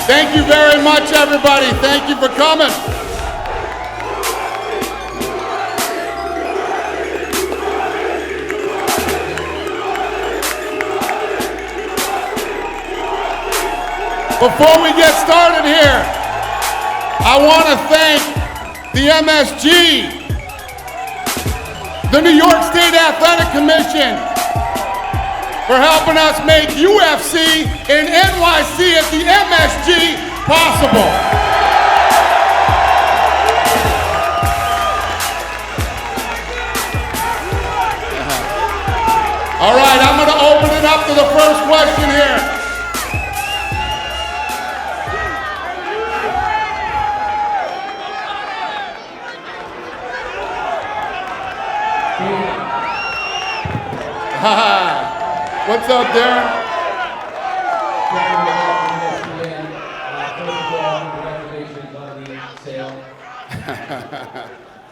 Thank you very much, everybody. Thank you for coming. Before we get started here, I want to thank the MSG, the New York State Athletic Commission, for helping us make UFC and NYC at the MSG possible. All right, I'm going to open it up to the first question here. What's up, Darren?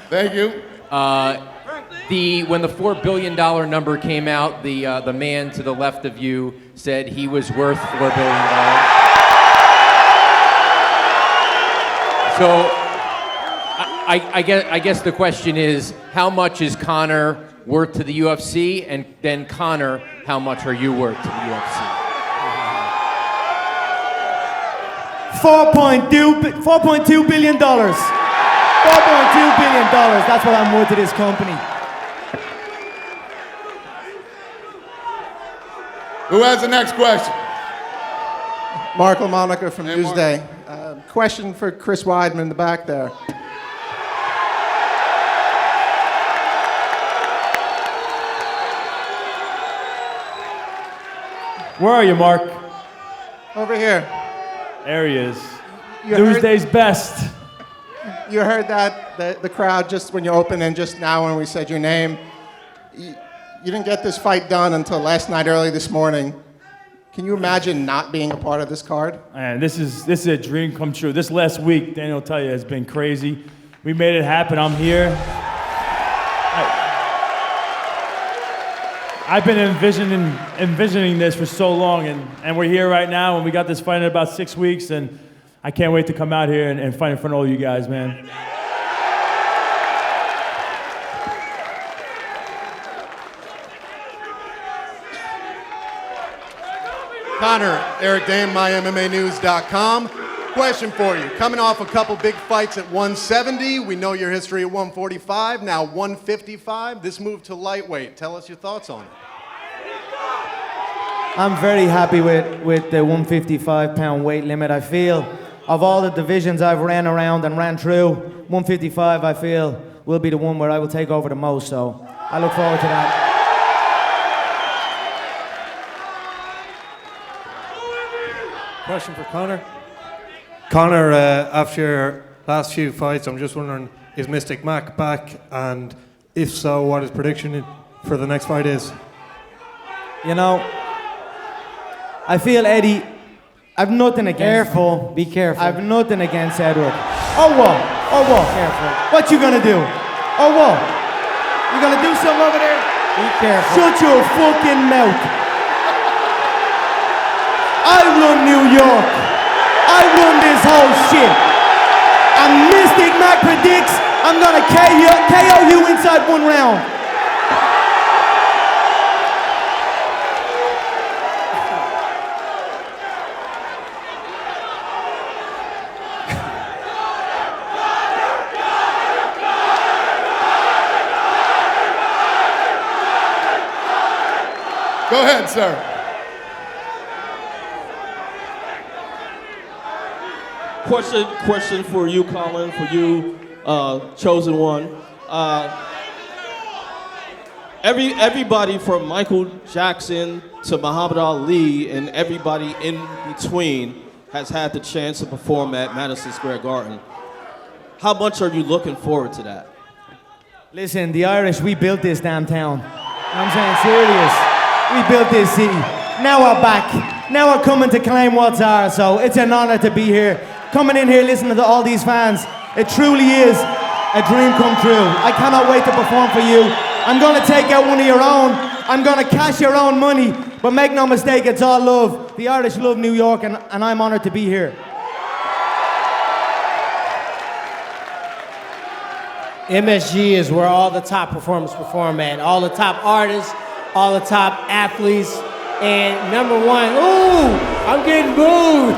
Thank you. When the $4 billion number came out, the man to the left of you said he was worth $4 billion. So I guess the question is, how much is Conor worth to the UFC, and then Conor, how much are you worth to the UFC? $4.2 billion. $4.2 billion. That's what I'm worth to this company. Who has the next question? Mark LaMonica from Newsday. Question for Chris Weidman in the back there. Where are you, Mark? Over here. There he is. You Newsday's best. You heard that, the crowd, just when you opened and just now when we said your name. You didn't get this fight done until last night, early this morning. Can you imagine not being a part of this card? Man, this is a dream come true. This last week, Daniel will tell you, has been crazy. We made it happen. I'm here. I've been envisioning this for so long, and we're here right now, and we got this fight in about 6 weeks, and I can't wait to come out here and fight in front of all you guys, man. Conor, Eric Dane, MyMMAnews.com. Question for you. Coming off a couple big fights at 170, we know your history at 145, now 155. This move to lightweight. Tell us your thoughts on it. I'm very happy with the 155-pound weight limit. I feel of all the divisions I've ran around and ran through, 155 I feel will be the one where I will take over the most. So I look forward to that. Question for Conor. Conor, after your last few fights, I'm just wondering, is Mystic Mac back? And if so, what his prediction for the next fight is? You know, I feel Eddie, I've nothing against Careful, be careful. I've nothing against Edward. Oh what? Oh what? Careful. What you gonna do? Oh what? You gonna do something over there? Be careful. Shut your fucking mouth. I run New York. I run this whole shit. And Mystic Mac predicts I'm gonna KO you inside 1 round. Go ahead, sir. Question for you, Colin, for you, chosen one. Everybody from Michael Jackson to Muhammad Ali and everybody in between has had the chance to perform at Madison Square Garden. How much are you looking forward to that? Listen, the Irish, we built this damn town. I'm saying serious. We built this city. Now we're back. Now we're coming to claim what's ours, so it's an honor to be here. Coming in here listening to all these fans. It truly is a dream come true. I cannot wait to perform for you. I'm gonna take out one of your own. I'm gonna cash your own money, but make no mistake, it's all love. The Irish love New York, and I'm honored to be here. MSG is where all the top performers perform at. All the top artists, all the top athletes. And number one, ooh, I'm getting booed.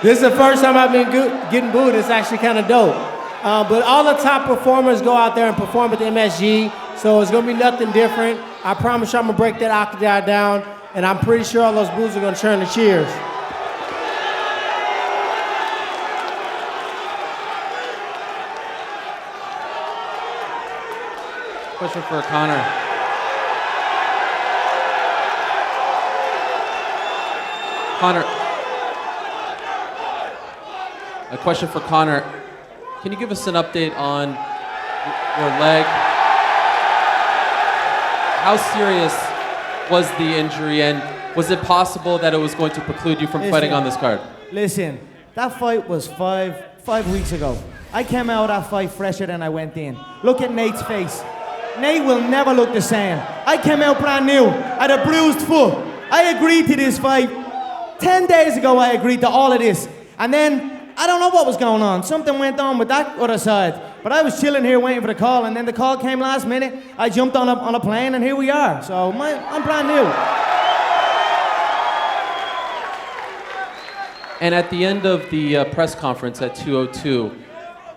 This is the first time I've been getting booed. It's actually kind of dope. But all the top performers go out there and perform at the MSG, so it's gonna be nothing different. I promise you I'm gonna break that octagon down, and I'm pretty sure all those boos are gonna turn to cheers. Question for Conor. Conor, a question for Conor. Can you give us an update on your leg? How serious was the injury, and was it possible that it was going to preclude you from fighting on this card? Listen, that fight was five weeks ago. I came out of that fight fresher than I went in. Look at Nate's face. Nate will never look the same. I came out brand new. I had a bruised foot. I agreed to this fight. 10 days ago, I agreed to all of this. And then, I don't know what was going on. Something went on with that other side. But I was chilling here waiting for the call, and then the call came last minute. I jumped on a plane, and here we are. So I'm brand new. And at the end of the press conference at 2:02,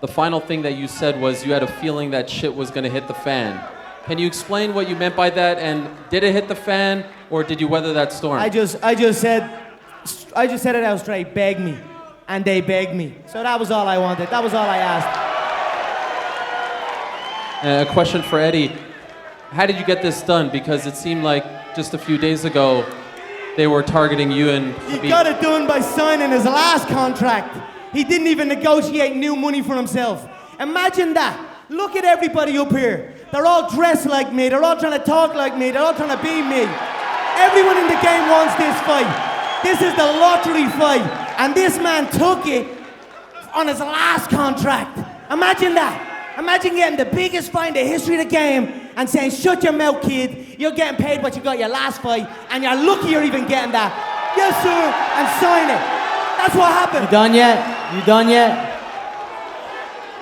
the final thing that you said was you had a feeling that shit was gonna hit the fan. Can you explain what you meant by that, and did it hit the fan, or did you weather that storm? I just said it out straight, beg me. And they begged me. So that was all I wanted. That was all I asked. A question for Eddie. How did you get this done? Because it seemed like just a few days ago, they were targeting you and He got it done by signing his last contract. He didn't even negotiate new money for himself. Imagine that. Look at everybody up here. They're all dressed like me. They're all trying to talk like me. They're all trying to be me. Everyone in the game wants this fight. This is the lottery fight. And this man took it on his last contract. Imagine that. Imagine getting the biggest fight in the history of the game and saying, shut your mouth, kid. You're getting paid what you got your last fight, and you're lucky you're even getting that. Yes, sir, and sign it. That's what happened. You done yet? You done yet?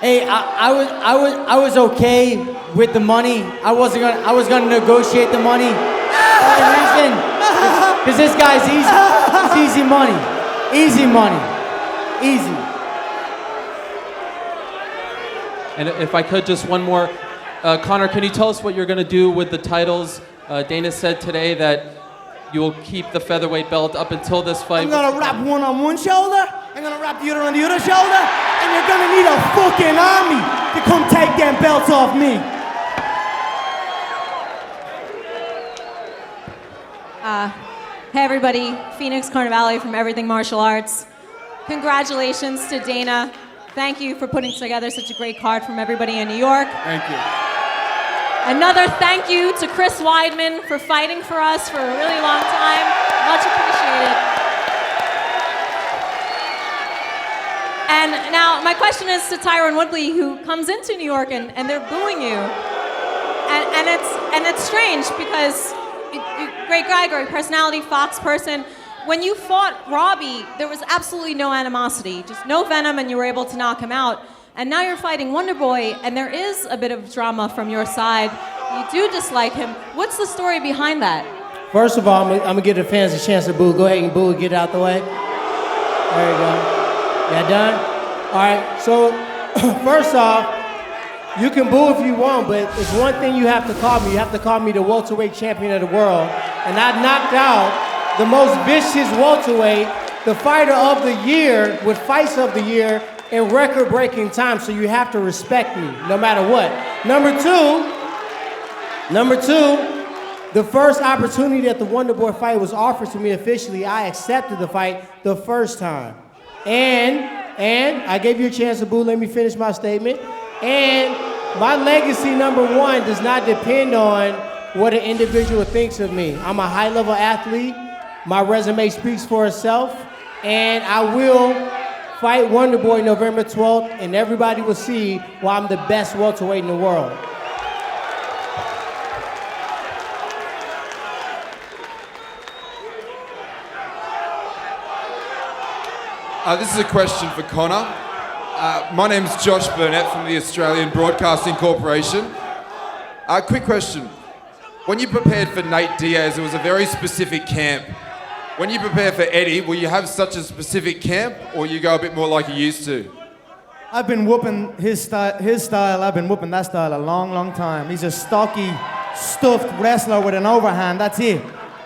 Hey, I was okay with the money. I was gonna negotiate the money. The reason, because this guy's easy. It's easy money. Easy money. Easy. And if I could, just one more. Conor, can you tell us what you're going to do with the titles? Dana said today that you will keep the featherweight belt up until this fight. I'm gonna wrap one on one shoulder, I'm gonna wrap the other on the other shoulder, and you're gonna need a fucking army to come take them belts off me. Hey everybody, Phoenix Carnivale from Everything Martial Arts. Congratulations to Dana. Thank you for putting together such a great card from everybody in New York. Thank you. Another thank you to Chris Weidman for fighting for us for a really long time. Much appreciated. And now my question is to Tyron Woodley, who comes into New York and they're booing you. And it's strange because great guy, great personality, Fox person. When you fought Robbie, there was absolutely no animosity, just no venom, and you were able to knock him out. And now you're fighting Wonderboy, and there is a bit of drama from your side. You do dislike him. What's the story behind that? First of all, I'm gonna give the fans a chance to boo. Go ahead and boo, get it out the way. There you go. Yeah, done? All right, so first off, you can boo if you want, but it's one thing you have to call me. You have to call me the welterweight champion of the world. And I knocked out the most vicious welterweight, the fighter of the year, with fights of the year in record-breaking time, so you have to respect me, no matter what. Number two, the first opportunity that the Wonderboy fight was offered to me officially, I accepted the fight the first time. And I gave you a chance to boo, let me finish my statement. And my legacy, number one, does not depend on what an individual thinks of me. I'm a high-level athlete. My resume speaks for itself, and I will fight Wonderboy November 12th, and everybody will see why I'm the best welterweight in the world. This is a question for Conor. My name's Josh Burnett from the Australian Broadcasting Corporation. Quick question. When you prepared for Nate Diaz, it was a very specific camp. When you prepare for Eddie, will you have such a specific camp, or you go a bit more like you used to? I've been whooping his style. I've been whooping that style a long, long time. He's a stocky, stuffed wrestler with an overhand. That's it.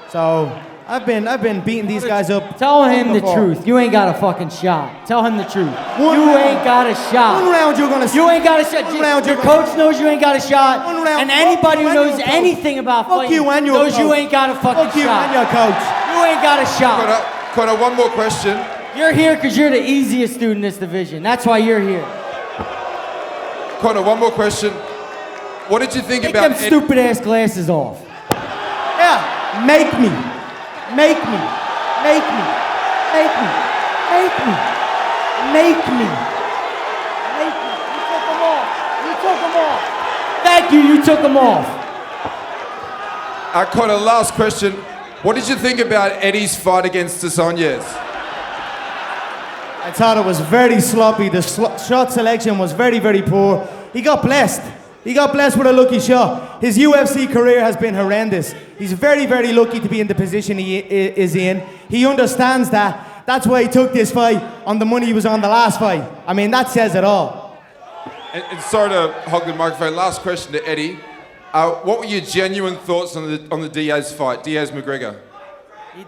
So I've been beating these guys up. Tell him the before. truth. You ain't got a fucking shot. Tell him the truth. You ain't got a shot. One round you're gonna. You ain't got a shot. One round Your coach knows you ain't got a shot. One round. And anybody who Fuck knows you, anything about Fuck fighting you and your knows coach. you ain't got a fucking Fuck you shot. and your coach. You ain't got a shot. Connor, one more question. You're here because you're the easiest dude in this division. That's why you're here. Connor, one more question. What did you think Take about them stupid ass glasses off. Yeah, make me. Make me. Make me. Make me. Make me. Make me. Make me. You took them off. You took them off. Thank you. You took them off. Connor, last question. What did you think about Eddie's fight against Sonya's? I thought it was very sloppy. The shot selection was very, very poor. He got blessed. He got blessed with a lucky shot. His UFC career has been horrendous. He's very, very lucky to be in the position he is in. He understands that. That's why he took this fight on the money he was on the last fight. I mean, that says it all. And sorry to hog the microphone. Last question to Eddie. What were your genuine thoughts on the Diaz fight, Diaz-McGregor?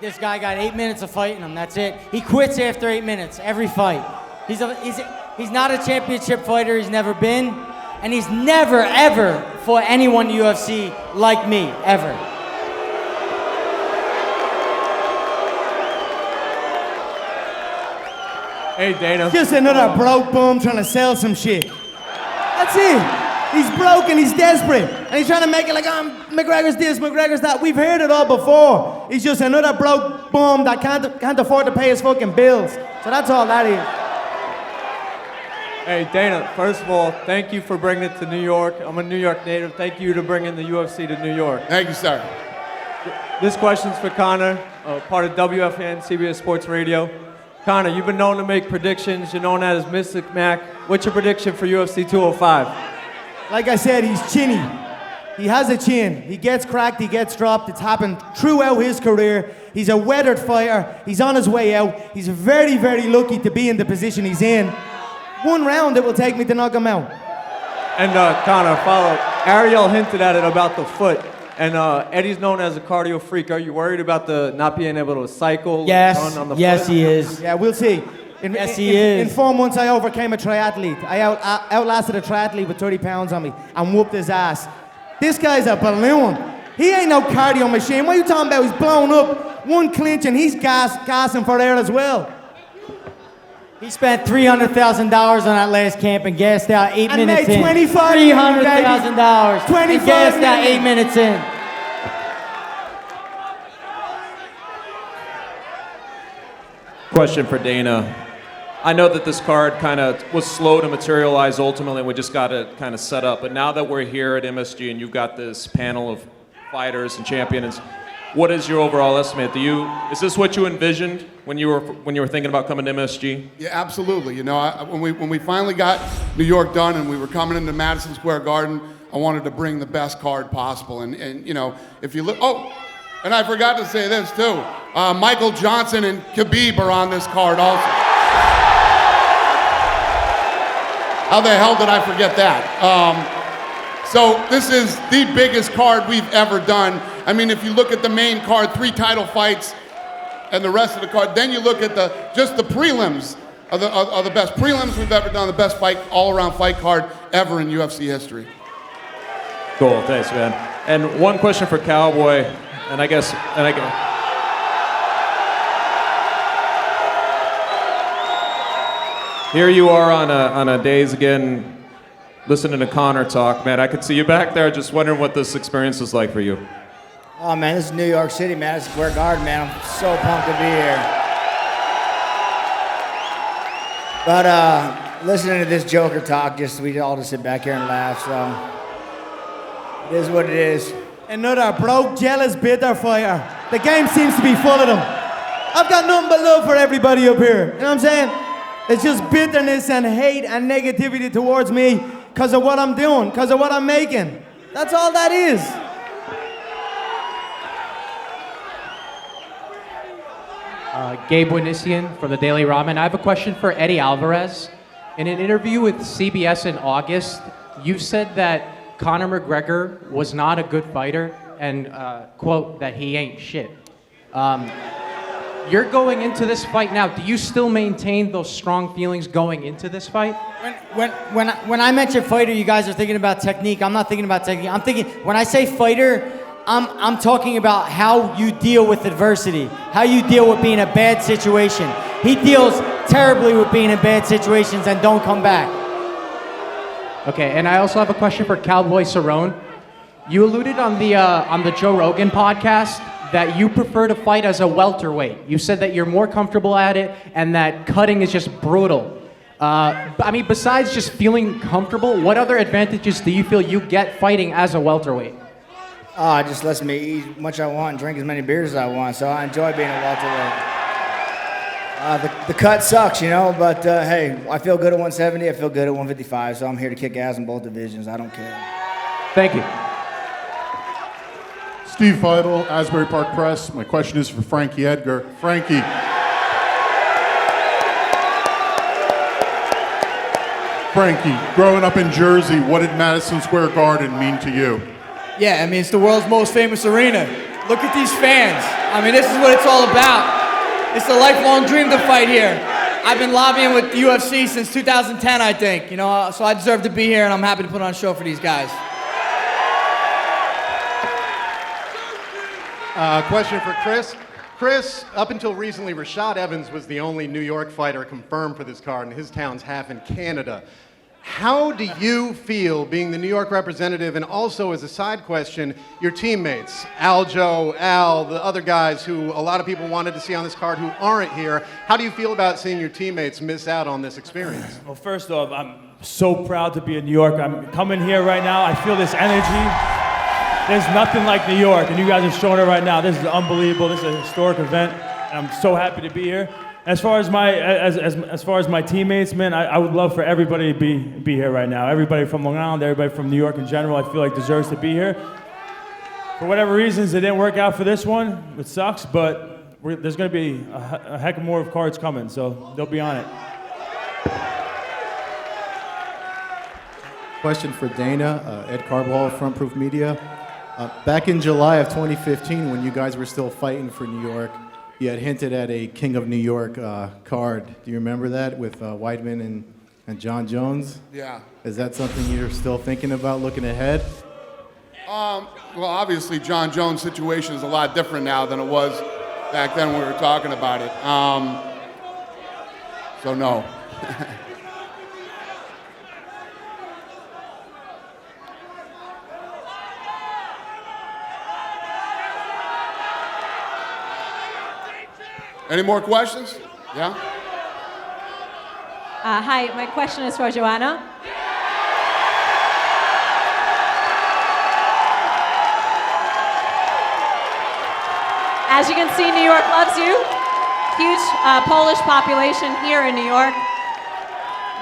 This guy got 8 minutes of fighting him. That's it. He quits after 8 minutes every fight. He's not a championship fighter. He's never been, and he's never ever fought anyone in UFC like me ever. Hey, Dana. Just another broke bum trying to sell some shit. That's it. He's broke and he's desperate. And he's trying to make it like, McGregor's this, McGregor's that. We've heard it all before. He's just another broke bum that can't afford to pay his fucking bills. So that's all that is. Hey, Dana, first of all, thank you for bringing it to New York. I'm a New York native. Thank you to bringing the UFC to New York. Thank you, sir. This question's for Conor, part of WFN, CBS Sports Radio. Conor, you've been known to make predictions. You're known as Mystic Mac. What's your prediction for UFC 205? Like I said, he's chinny. He has a chin. He gets cracked, he gets dropped. It's happened throughout his career. He's a weathered fighter. He's on his way out. He's very, very lucky to be in the position he's in. One round it will take me to knock him out. And Conor, follow. Ariel hinted at it about the foot. And Eddie's known as a cardio freak. Are you worried about the not being able to cycle Yes. on the Yes, foot? he is. Yeah, we'll see. Yes, he is. In 4 months, I overcame a triathlete. I outlasted a triathlete with 30 pounds on me and whooped his ass. This guy's a balloon. He ain't no cardio machine. What are you talking about? He's blown up. One clinch and he's gassing for air as well. He spent $300,000 on that last camp and gassed out 8 And minutes made in. $25,000. $300,000. And gassed out 8 minutes in. Question for Dana. I know that this card kind of was slow to materialize ultimately, we just got it kind of set up. But now that we're here at MSG and you've got this panel of fighters and champions, what is your overall estimate? Is this what you envisioned when you were thinking about coming to MSG? Yeah, absolutely. You know, when we finally got New York done and we were coming into Madison Square Garden, I wanted to bring the best card possible. And you know, if you look, and I forgot to say this too. Michael Johnson and Khabib are on this card also. How the hell did I forget that? So this is the biggest card we've ever done. I mean, if you look at the main card, 3 title fights, and the rest of the card, then you look at just the prelims are the best prelims we've ever done, the best all-around fight card ever in UFC history. Cool, thanks, man. And one question for Cowboy, and I guess. Here you are on a days again, listening to Conor talk, man. I could see you back there, just wondering what this experience is like for you. Oh man, this is New York City, Madison Square Garden, man. I'm so pumped to be here. But listening to this Joker talk, we all just sit back here and laugh, so it is what it is. Another broke, jealous, bitter fighter. The game seems to be full of them. I've got nothing but love for everybody up here. You know what I'm saying? It's just bitterness and hate and negativity towards me because of what I'm doing, because of what I'm making. That's all that is. Gabe Winisian from the Daily Ramen. I have a question for Eddie Alvarez. In an interview with CBS in August, you said that Conor McGregor was not a good fighter and, quote, that he ain't shit. You're going into this fight now. Do you still maintain those strong feelings going into this fight? When I mention fighter, you guys are thinking about technique. I'm not thinking about technique. I'm thinking, when I say fighter, I'm talking about how you deal with adversity, how you deal with being in a bad situation. He deals terribly with being in bad situations and don't come back. Okay, and I also have a question for Cowboy Cerrone. You alluded on the Joe Rogan podcast that you prefer to fight as a welterweight. You said that you're more comfortable at it and that cutting is just brutal. I mean, besides just feeling comfortable, what other advantages do you feel you get fighting as a welterweight? It just lets me eat as much I want and drink as many beers as I want, so I enjoy being a welterweight. The cut sucks, you know, but hey, I feel good at 170, I feel good at 155, so I'm here to kick ass in both divisions. I don't care. Thank you. Steve Feudal, Asbury Park Press. My question is for Frankie Edgar. Frankie. Frankie, growing up in Jersey, what did Madison Square Garden mean to you? Yeah, I mean, it's the world's most famous arena. Look at these fans. I mean, this is what it's all about. It's a lifelong dream to fight here. I've been lobbying with the UFC since 2010, I think. You know, so I deserve to be here, and I'm happy to put on a show for these guys. Question for Chris. Chris, up until recently, Rashad Evans was the only New York fighter confirmed for this card, and his town's half in Canada. How do you feel being the New York representative, and also, as a side question, your teammates, Aljo, Al, the other guys who a lot of people wanted to see on this card who aren't here? How do you feel about seeing your teammates miss out on this experience? Well, first off, I'm so proud to be in New York. I'm coming here right now. I feel this energy. There's nothing like New York, and you guys are showing it right now. This is unbelievable. This is a historic event, and I'm so happy to be here. As far as my teammates, man, I would love for everybody to be here right now. Everybody from Long Island, everybody from New York in general, I feel like deserves to be here. For whatever reasons, it didn't work out for this one. It sucks, but there's going to be a heck of more of cards coming, so they'll be on it. Question for Dana, Ed Carball, Front Proof Media. Back in July of 2015, when you guys were still fighting for New York, you had hinted at a King of New York card. Do you remember that with Weidman and John Jones? Yeah. Is that something you're still thinking about looking ahead? Well, obviously, John Jones' situation is a lot different now than it was back then when we were talking about it. So no. Any more questions? Yeah? Hi, my question is for Joanna. As you can see, New York loves you. Huge Polish population here in New York.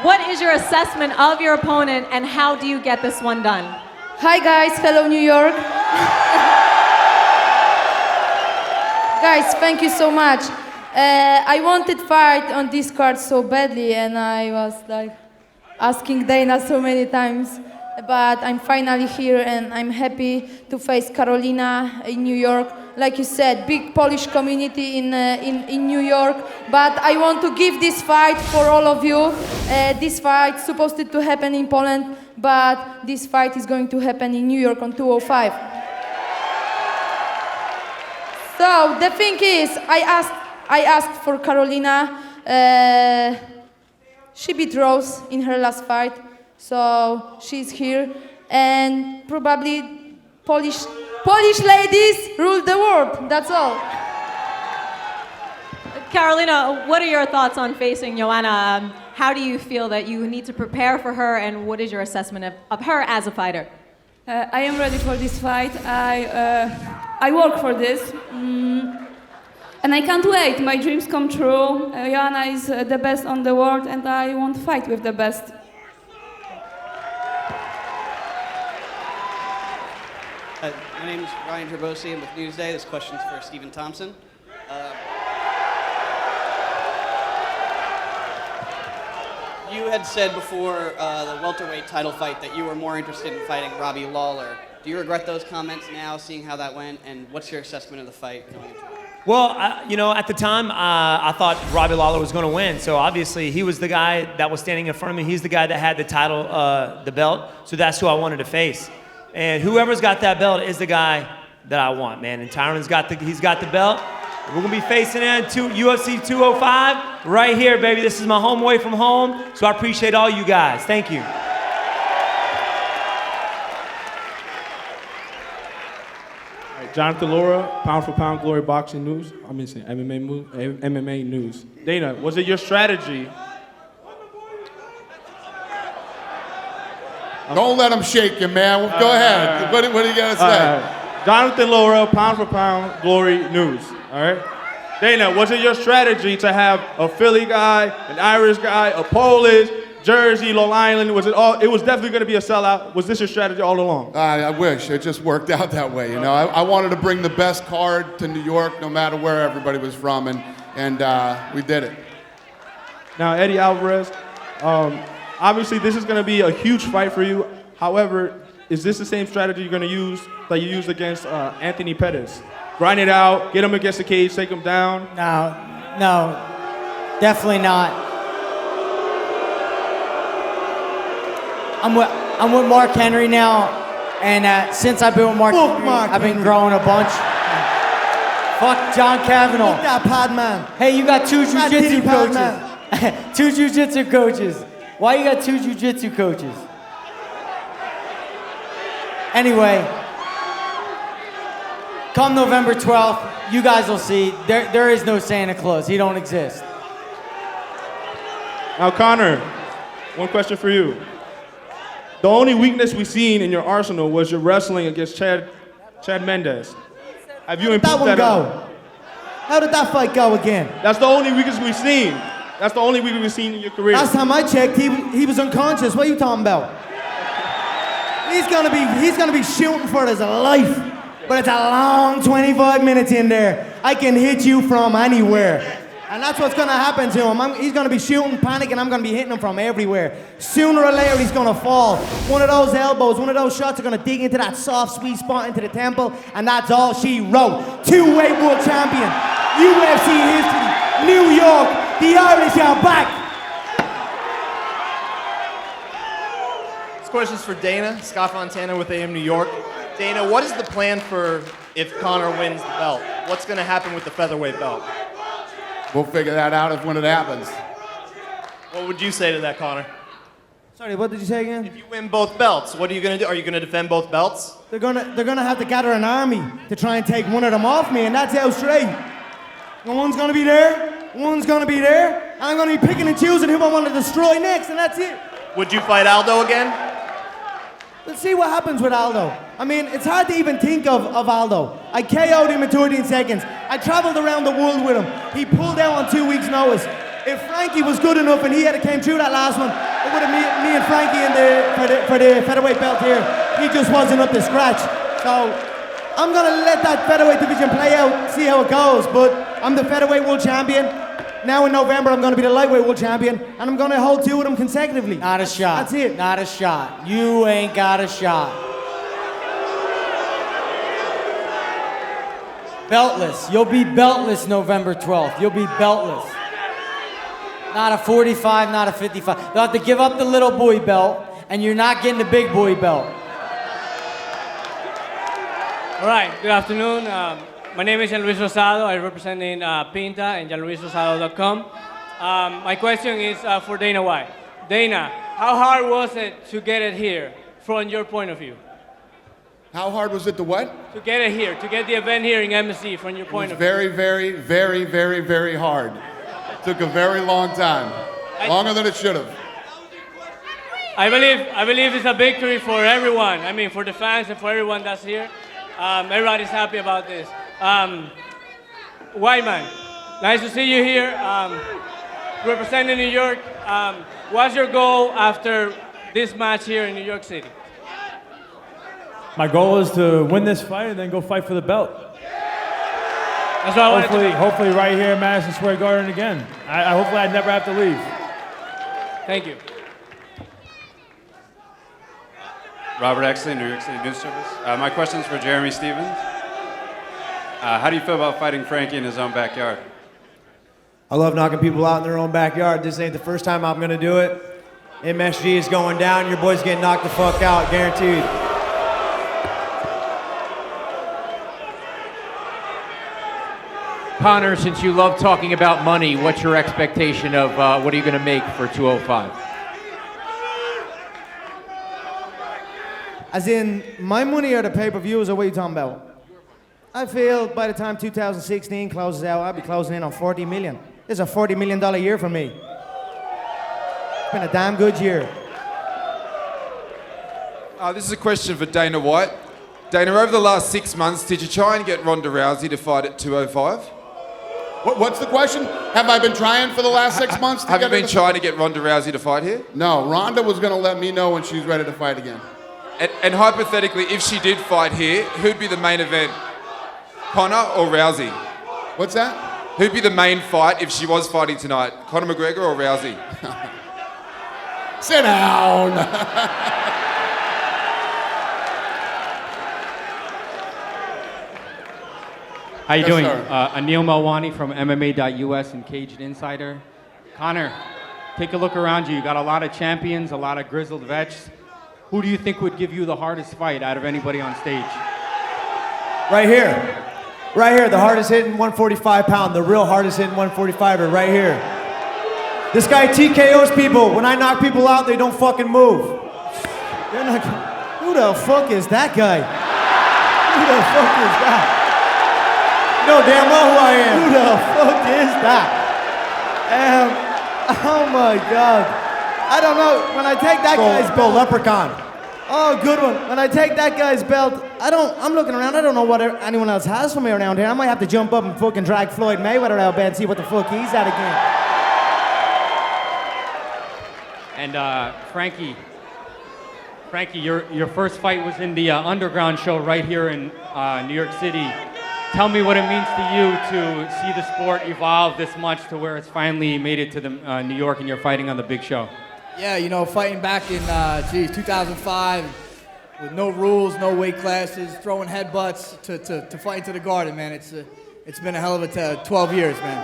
What is your assessment of your opponent, and how do you get this one done? Hi guys, hello New York. Guys, thank you so much. I wanted to fight on this card so badly, and I was like asking Dana so many times, but I'm finally here, and I'm happy to face Karolina in New York. Like you said, big Polish community in New York, but I want to give this fight for all of you. This fight is supposed to happen in Poland, but this fight is going to happen in New York on 205. So the thing is, I asked for Karolina. She beat Rose in her last fight, so she's here, and probably Polish ladies rule the world. That's all. Karolina, what are your thoughts on facing Joanna? How do you feel that you need to prepare for her, and what is your assessment of her as a fighter? I am ready for this fight. I work for this. And I can't wait. My dreams come true. Joanna is the best on the world, and I want to fight with the best. My name is Ryan Gerbosi. I'm with Newsday. This question's for Stephen Thompson. You had said before the welterweight title fight that you were more interested in fighting Robbie Lawler. Do you regret those comments now, seeing how that went? And what's your assessment of the fight going into it? Well, at the time, I thought Robbie Lawler was going to win. So obviously, he was the guy that was standing in front of me. He's the guy that had the title, the belt. So that's who I wanted to face. And whoever's got that belt is the guy that I want, man. And Tyron's got the belt. We're gonna be facing in UFC 205 right here, baby. This is my home away from home. So I appreciate all you guys. Thank you. Jonathan Laura, Pound for Pound Glory Boxing News. I'm missing MMA News. Dana, was it your strategy? Don't let him shake you, man. Go ahead. What do you got to say? Jonathan Laura, Pound for Pound Glory News. All right. Dana, was it your strategy to have a Philly guy, an Irish guy, a Polish, Jersey, Long Island? Was it all? It was definitely going to be a sellout. Was this your strategy all along? I wish it just worked out that way. You know, I wanted to bring the best card to New York, no matter where everybody was from, and we did it. Now, Eddie Alvarez, obviously this is going to be a huge fight for you. However, is this the same strategy you're going to use that you used against Anthony Pettis? Grind it out, get him against the cage, take him down? No, definitely not. I'm with Mark Henry now, and since I've been with Mark Henry, I've been growing a bunch. Fuck John Kavanaugh. Look that pad man. Hey, you got two jiu-jitsu coaches. Two jiu-jitsu coaches. Why you got two jiu-jitsu coaches? Anyway, come November 12th, you guys will see. There is no Santa Claus. He don't exist. Now, Conor, one question for you. The only weakness we've seen in your arsenal was your wrestling against Chad Mendes. Have you improved that? How did that fight go again? That's the only weakness we've seen. That's the only weakness we've seen in your career. Last time I checked, he was unconscious. What are you talking about? He's gonna be shooting for his life. But it's a long 25 minutes in there. I can hit you from anywhere. And that's what's gonna happen to him. He's gonna be shooting, panicking, I'm gonna be hitting him from everywhere. Sooner or later, he's gonna fall. One of those elbows, one of those shots are gonna dig into that soft, sweet spot into the temple, and that's all she wrote. Two-weight world champion, UFC history, New York, the Irish are back. This question's for Dana, Scott Fontana with AM New York. Dana, what is the plan for if Conor wins the belt? What's gonna happen with the featherweight belt? We'll figure that out when it happens. What would you say to that, Conor? Sorry, what did you say again? If you win both belts, what are you gonna do? Are you gonna defend both belts? They're gonna have to gather an army to try and take one of them off me, and that's how straight. And one's gonna be there, one's gonna be there, and I'm gonna be picking and choosing who I want to destroy next, and that's it. Would you fight Aldo again? Let's see what happens with Aldo. I mean, it's hard to even think of Aldo. I KO'd him in 13 seconds. I traveled around the world with him. He pulled out on 2 weeks' notice. If Frankie was good enough and he had came through that last one, it would have me and Frankie for the featherweight belt here. He just wasn't up to scratch. So I'm gonna let that featherweight division play out, see how it goes. But I'm the featherweight world champion. Now in November, I'm gonna be the lightweight world champion, and I'm gonna hold two of them consecutively. Not a shot. That's it. Not a shot. You ain't got a shot. Beltless. You'll be beltless November 12th. You'll be beltless. Not a 45, not a 55. You'll have to give up the little boy belt, and you're not getting the big boy belt. All right, good afternoon. My name is Jean-Luis Rosado. I represent in Pinta and JeanLuisRosado.com. My question is for Dana White. Dana, how hard was it to get it here from your point of view? How hard was it to what? To get it here, to get the event here in MSC from your point of view. Very, very, very, very, very hard. It took a very long time. Longer than it should have. I believe it's a victory for everyone. I mean, for the fans and for everyone that's here. Everybody's happy about this. Weidman, nice to see you here. Representing New York. What's your goal after this match here in New York City? My goal is to win this fight and then go fight for the belt. That's what I wanted to know. Hopefully right here in Madison Square Garden again. Hopefully I never have to leave. Thank you. Robert Exley, New York City News Service. My question is for Jeremy Stevens. How do you feel about fighting Frankie in his own backyard? I love knocking people out in their own backyard. This ain't the first time I'm gonna do it. MSG is going down. Your boy's getting knocked the fuck out, guaranteed. Conor, since you love talking about money, what's your expectation of what are you going to make for 205? As in, my money or the pay-per-views, or what are you talking about? I feel by the time 2016 closes out, I'll be closing in on 40 million. This is a $40 million year for me. It's been a damn good year. This is a question for Dana White. Dana, over the last 6 months, did you try and get Ronda Rousey to fight at 205? What's the question? Have I been trying for the last 6 months? Have you been trying to get Ronda Rousey to fight here? No, Ronda was going to let me know when she's ready to fight again. And hypothetically, if she did fight here, who'd be the main event? Conor or Rousey? What's that? Who'd be the main fight if she was fighting tonight? Conor McGregor or Rousey? Sit down. How you Yes, doing? sir. Anil Melwani from MMA.us and Caged Insider. Conor, take a look around you. You got a lot of champions, a lot of grizzled vets. Who do you think would give you the hardest fight out of anybody on stage? Right here. Right here, the hardest hitting 145 pound, the real hardest hitting 145er, right here. This guy TKOs people. When I knock people out, they don't fucking move. They're not, who the fuck is that guy? Who the fuck is that? You know damn well who I am. Who the fuck is that? Oh my God. I don't know. When I take that guy's belt, Leprechaun. Oh, good one. When I take that guy's belt, I'm looking around. I don't know what anyone else has for me around here. I might have to jump up and fucking drag Floyd Mayweather out bed and see what the fuck he's at again. And Frankie, your first fight was in the Underground show right here in New York City. Tell me what it means to you to see the sport evolve this much to where it's finally made it to the New York and you're fighting on the big show. Yeah, you know, fighting back in 2005 with no rules, no weight classes, throwing headbutts to fight into the Garden, man. It's been a hell of a 12 years, man.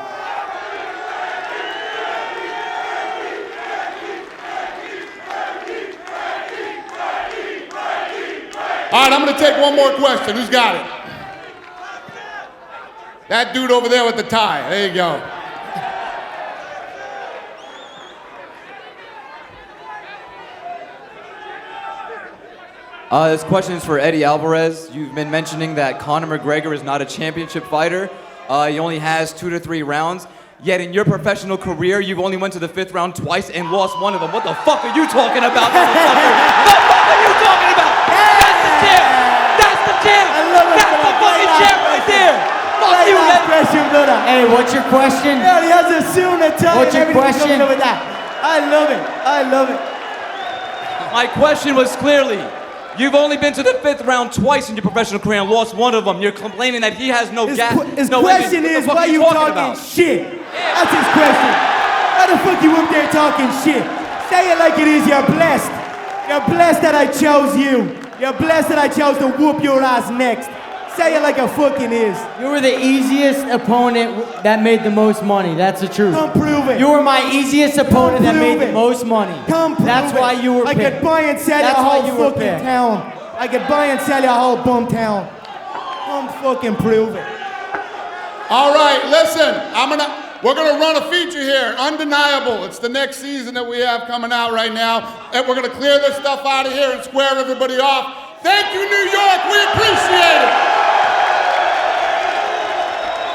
All right, I'm going to take one more question. Who's got it? That dude over there with the tie. There you go. This question is for Eddie Alvarez. You've been mentioning that Conor McGregor is not a championship fighter. He only has 2 to 3 rounds. Yet in your professional career, you've only went to the 5th round twice and lost one of them. What the fuck are you talking about? What the fuck are you talking about? That's the champ! That's the champ! That's the fucking champ right there! Fuck you, man! Hey, what's your question? Yeah, he has a suit and a tie. What's your question? With that. I love it. I love it. My question was clearly, you've only been to the 5th round twice in your professional career and lost one of them. You're complaining that he has no gap. His no question engine. is, What the fuck why are you talking talking about? shit? That's his question. Why the fuck you up there talking shit? Say it like it is, you're blessed. You're blessed that I chose you. You're blessed that I chose to whoop your ass next. Say it like it fucking is. You were the easiest opponent that made the most money. That's the truth. Come prove it. You were my easiest opponent that made the most money. Come prove That's it. why you were I picked. could buy and sell That's your why whole you were fucking picked. town. I could buy and sell your whole bum town. Come fucking prove it. All right, listen. We're gonna run a feature here. Undeniable. It's the next season that we have coming out right now, and we're gonna clear this stuff out of here and square everybody off. Thank you, New York. We appreciate it.